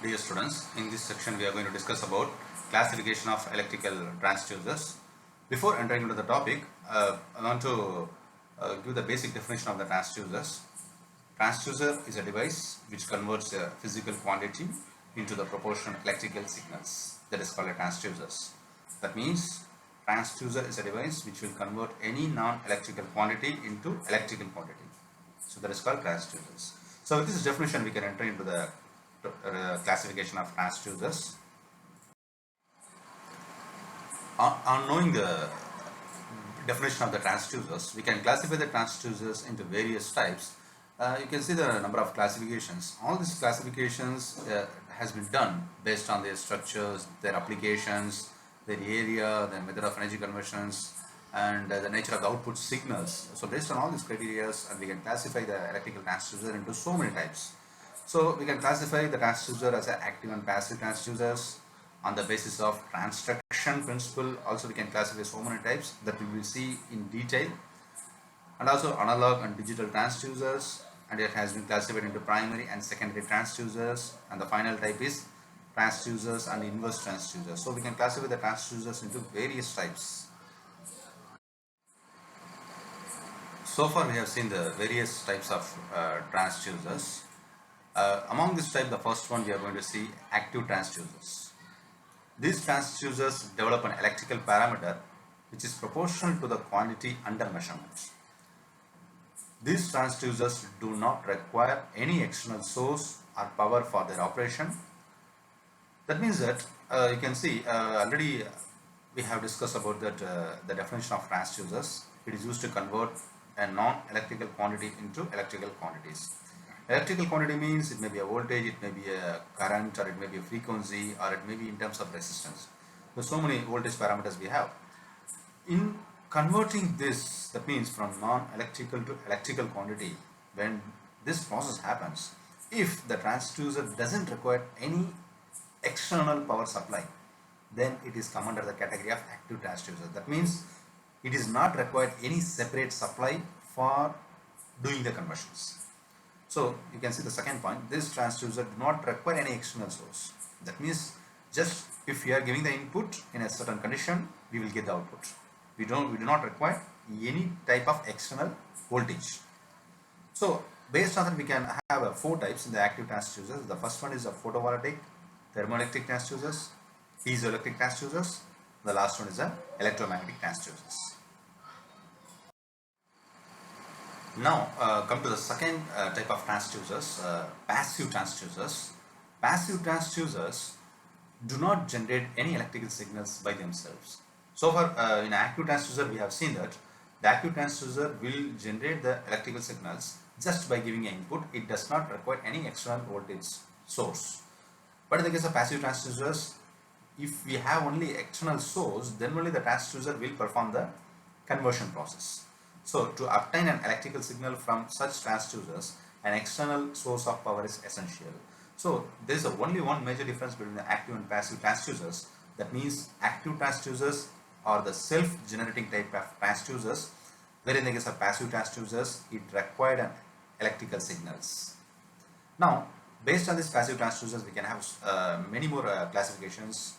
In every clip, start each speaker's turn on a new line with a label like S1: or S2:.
S1: Dear students, in this section we are going to discuss about classification of electrical transducers. Before entering into the topic, I want to give the basic definition of the transducers. Transducer is a device which converts a physical quantity into the proportional electrical signals. That is called a transducers. That means transducer is a device which will convert any non-electrical quantity into electrical quantity. So that is called transducers. So with this definition we can enter into the classification of transducers. On knowing the definition of the transducers, we can classify the transducers into various types. You can see the number of classifications. All these classifications has been done based on their structures, their applications, their area, their method of energy conversions, and the nature of the output signals. So based on all these criteria, we can classify the electrical transducer into so many types. So we can classify the transducer as active and passive transducers on the basis of transduction principle. Also we can classify so many types that we will see in detail, and also analog and digital transducers, and it has been classified into primary and secondary transducers, and the final type is transducers and inverse transducers. So we can classify the transducers into various types. So far we have seen the various types of transducers. Among this type, the first one we are going to see active transducers. These transducers develop an electrical parameter which is proportional to the quantity under measurement. These transducers do not require any external source or power for their operation. That means that you can see already we have discussed about that the definition of transducers. It is used to convert a non-electrical quantity into electrical quantities. Electrical quantity means it may be a voltage, it may be a current, or it may be a frequency, or it may be in terms of resistance. So many voltage parameters we have. In converting this, that means from non-electrical to electrical quantity, when this process happens, if the transducer doesn't require any external power supply, then it is come under the category of active transducer. That means it is not required any separate supply for doing the conversions. So you can see the second point, this transducer do not require any external source. That means just if we are giving the input in a certain condition, we will get the output. We do not require any type of external voltage. So based on that, we can have four types in the active transducers. The first one is a photovoltaic, thermoelectric transducers, piezoelectric transducers. The last one is a electromagnetic transducers. Now come to the second type of transducers, passive transducers. Passive transducers do not generate any electrical signals by themselves. So far in active transducer we have seen that the active transducer will generate the electrical signals just by giving an input. It does not require any external voltage source. But in the case of passive transducers, if we have only external source, then only the transducer will perform the conversion process. So to obtain an electrical signal from such transducers, an external source of power is essential. So there is only one major difference between the active and passive transducers. That means active transducers are the self-generating type of transducers, where in the case of passive transducers, it required an electrical signals. Now, based on these passive transducers, we can have many more classifications.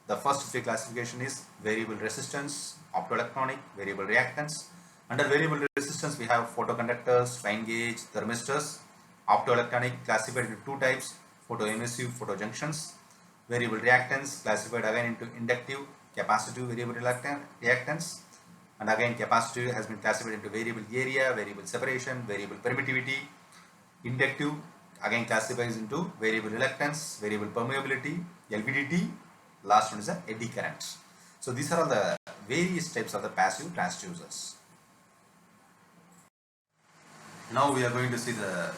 S1: The first three classification is variable resistance, optoelectronic, variable reactance. Under variable resistance, we have photoconductors, strain gauge, thermistors. Optoelectronic classified into two types, photoemissive, photojunctions. Variable reactance classified again into inductive, capacitive variable reactance. And again, capacitive has been classified into variable area, variable separation, variable permittivity. Inductive again classifies into variable reluctance, variable permeability, LVDT. Last one is the eddy current. So these are all the various types of the passive transducers. Now we are going to see the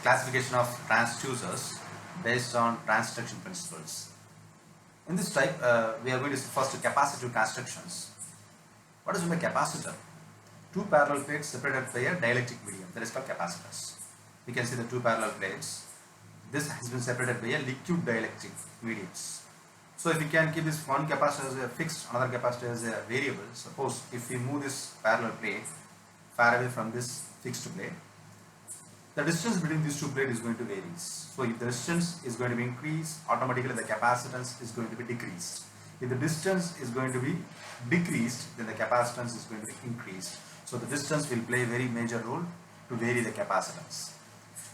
S1: classification of transducers based on transduction principles. In this type, we are going to see first capacitive transductions. What is a capacitor? Two parallel plates separated by a dielectric medium, that is called capacitors. We can see the two parallel plates. This has been separated by a liquid dielectric mediums. So if we can keep this one capacitor as a fixed, another capacitor as a variable, suppose if we move this parallel plate far away from this fixed plate, the distance between these two plates is going to vary. So if the distance is going to be increased, automatically the capacitance is going to be decreased. If the distance is going to be decreased, then the capacitance is going to be increased. So the distance will play a very major role to vary the capacitance.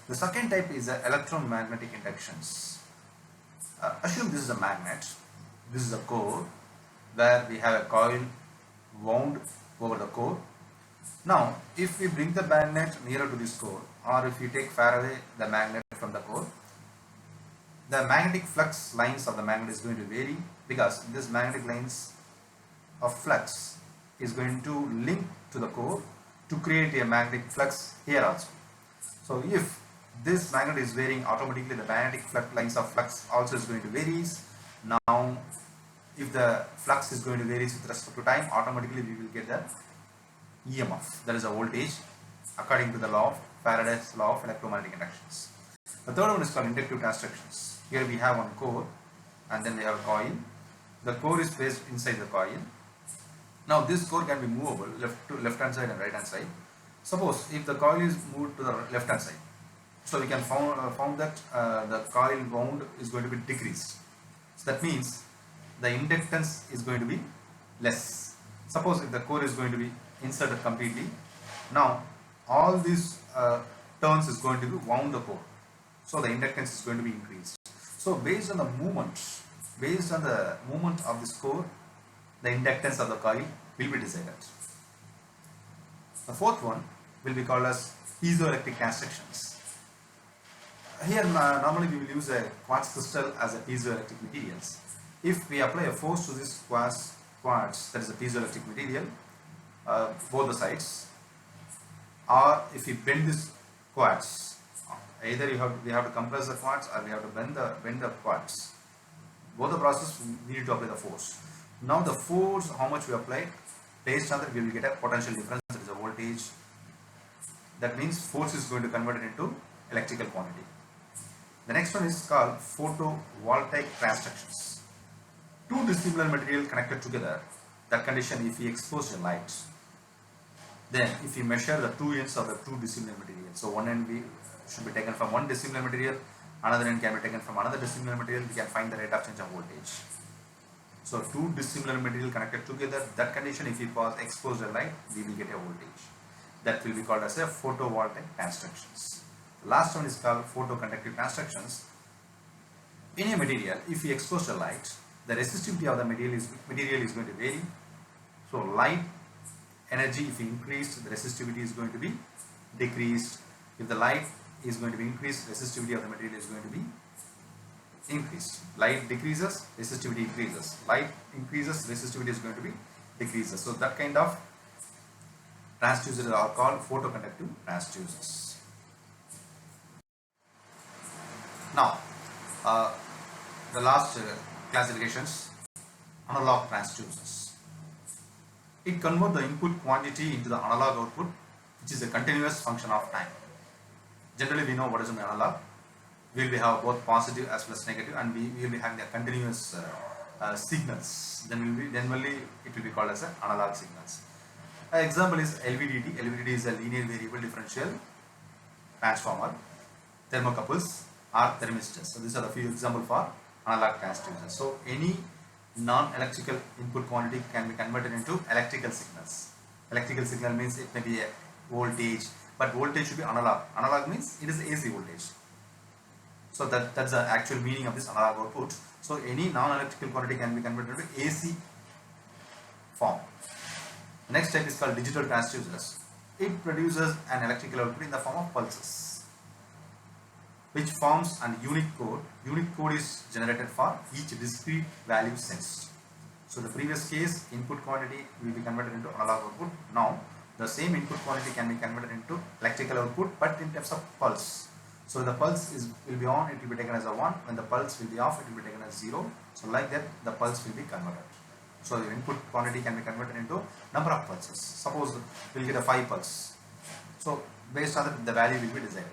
S1: The second type is the electromagnetic inductions. Assume this is a magnet, this is a core where we have a coil wound over the core. Now, if we bring the magnet nearer to this core, or if we take far away the magnet from the core, the magnetic flux lines of the magnet is going to vary, because this magnetic lines of flux is going to link to the core to create a magnetic flux here also. So if this magnet is varying, automatically the magnetic flux lines of flux also is going to vary. Now if the flux is going to vary with respect to time, automatically we will get the EMF, that is a voltage, according to the law of Faraday's law of electromagnetic inductions. The third one is called inductive transductions. Here we have one core and then we have a coil. The core is placed inside the coil. Now this core can be movable left hand side and right hand side. Suppose if the coil is moved to the left hand side, so we can found that the coil wound is going to be decreased. So that means the inductance is going to be less. Suppose if the core is going to be inserted completely, now all these turns is going to be wound the core, so the inductance is going to be increased. So based on the movement of this core, the inductance of the coil will be decided. The fourth one will be called as piezoelectric transductions. Here normally we will use a quartz crystal as a piezoelectric materials. If we apply a force to this quartz, that is a piezoelectric material, both the sides, or if we bend this quartz, either we have to compress the quartz or we have to bend the quartz. Both the process we need to apply the force. Now the force, how much we apply, based on that we will get a potential difference, that is a voltage. That means force is going to convert it into electrical quantity. The next one is called photovoltaic transductions. Two dissimilar materials connected together, that condition if we expose the light, then if we measure the two ends of the two dissimilar materials, so one end should be taken from one dissimilar material, another end can be taken from another dissimilar material, we can find the rate of change of voltage. So two dissimilar materials connected together, that condition if we expose the light, we will get a voltage. That will be called as a photovoltaic transductions. The last one is called photoconductive transductions. In a material, if we expose the light, the resistivity of the material is going to vary. So light energy, if we increase, the resistivity is going to be decreased. If the light is going to be increased, resistivity of the material is going to be increased. Light decreases, resistivity increases. Light increases, resistivity is going to be decreases. So that kind of transducers are called photoconductive transducers. Now, the last classifications, analog transducers. It converts the input quantity into the analog output, which is a continuous function of time. Generally, we know what is an analog. We will have both positive as well as negative, and we will be having the continuous signals. Then only it will be called as an analog signals. An example is LVDT. LVDT is a linear variable differential transformer, thermocouples, or thermistors. So these are a few examples for analog transducers. So any non-electrical input quantity can be converted into electrical signals. Electrical signal means it may be a voltage, but voltage should be analog. Analog means it is AC voltage. So that's the actual meaning of this analog output. So any non-electrical quantity can be converted into AC form. The next type is called digital transducers. It produces an electrical output in the form of pulses, which forms an unique code. Unique code is generated for each discrete value sensed. So the previous case, input quantity will be converted into analog output. Now the same input quantity can be converted into electrical output, but in terms of pulse. So the pulse will be on, it will be taken as a 1. When the pulse will be off, it will be taken as 0. So like that, the pulse will be converted. So the input quantity can be converted into number of pulses. Suppose we will get a 5 pulse. So based on that, the value will be decided.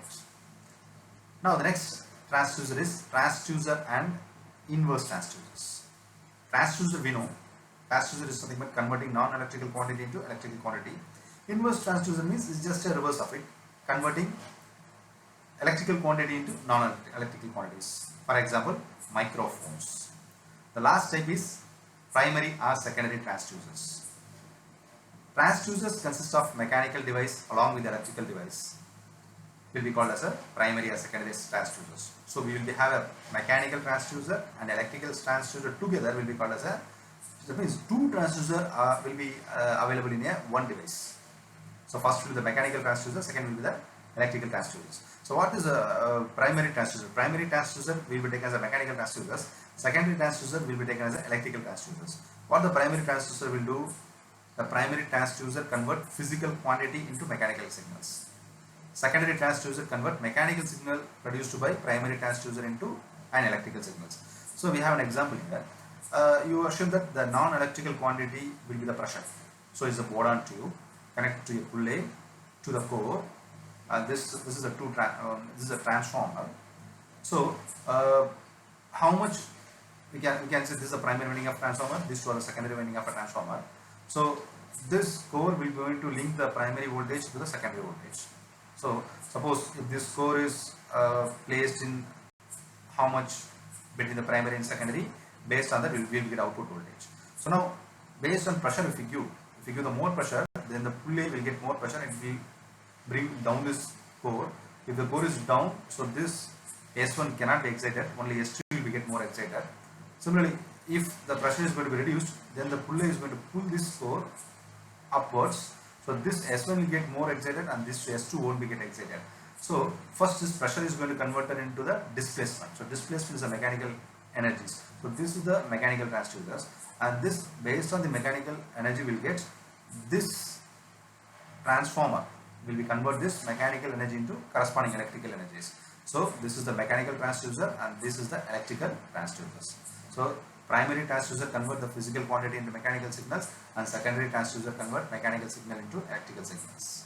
S1: Now the next transducer is transducer and inverse transducers. Transducer, we know, transducer is something but converting non-electrical quantity into electrical quantity. Inverse transducer means it's just a reverse of it, converting electrical quantity into non-electrical quantities. For example, microphones. The last type is primary or secondary transducers. Transducers consist of mechanical device along with electrical device. Will be called as a primary or secondary transducers. So we will have a mechanical transducer and electrical transducer together will be called as a. That means two transducers will be available in a one device. So first will be the mechanical transducer, second will be the electrical transducers. So what is a primary transducer? Primary transducer will be taken as a mechanical transducers. Secondary transducer will be taken as a electrical transducers. What the primary transducer will do? The primary transducer convert physical quantity into mechanical signals. Secondary transducer convert mechanical signal produced by primary transducer into an electrical signals. So we have an example here. You assume that the non-electrical quantity will be the pressure. So it's a boron tube connected to a pulley to the core. This is a this is a transformer. So how much we can say this is the primary winding of transformer. This two are the secondary winding of a transformer. So this core will be going to link the primary voltage to the secondary voltage. So suppose if this core is placed in how much between the primary and secondary, based on that we will get output voltage. So now based on pressure, if you give the more pressure, then the pulley will get more pressure and it will bring down this core. If the core is down, so this S1 cannot be excited, only S2 will be get more excited. Similarly, if the pressure is going to be reduced, then the pulley is going to pull this core upwards. So this S1 will get more excited and this S2 won't be get excited. So first this pressure is going to convert it into the displacement. So displacement is the mechanical energies. So this is the mechanical transducers, and this based on the mechanical energy will get this transformer will be convert this mechanical energy into corresponding electrical energies. So this is the mechanical transducer and this is the electrical transducers. So primary transducer convert the physical quantity into mechanical signals and secondary transducer convert mechanical signal into electrical signals.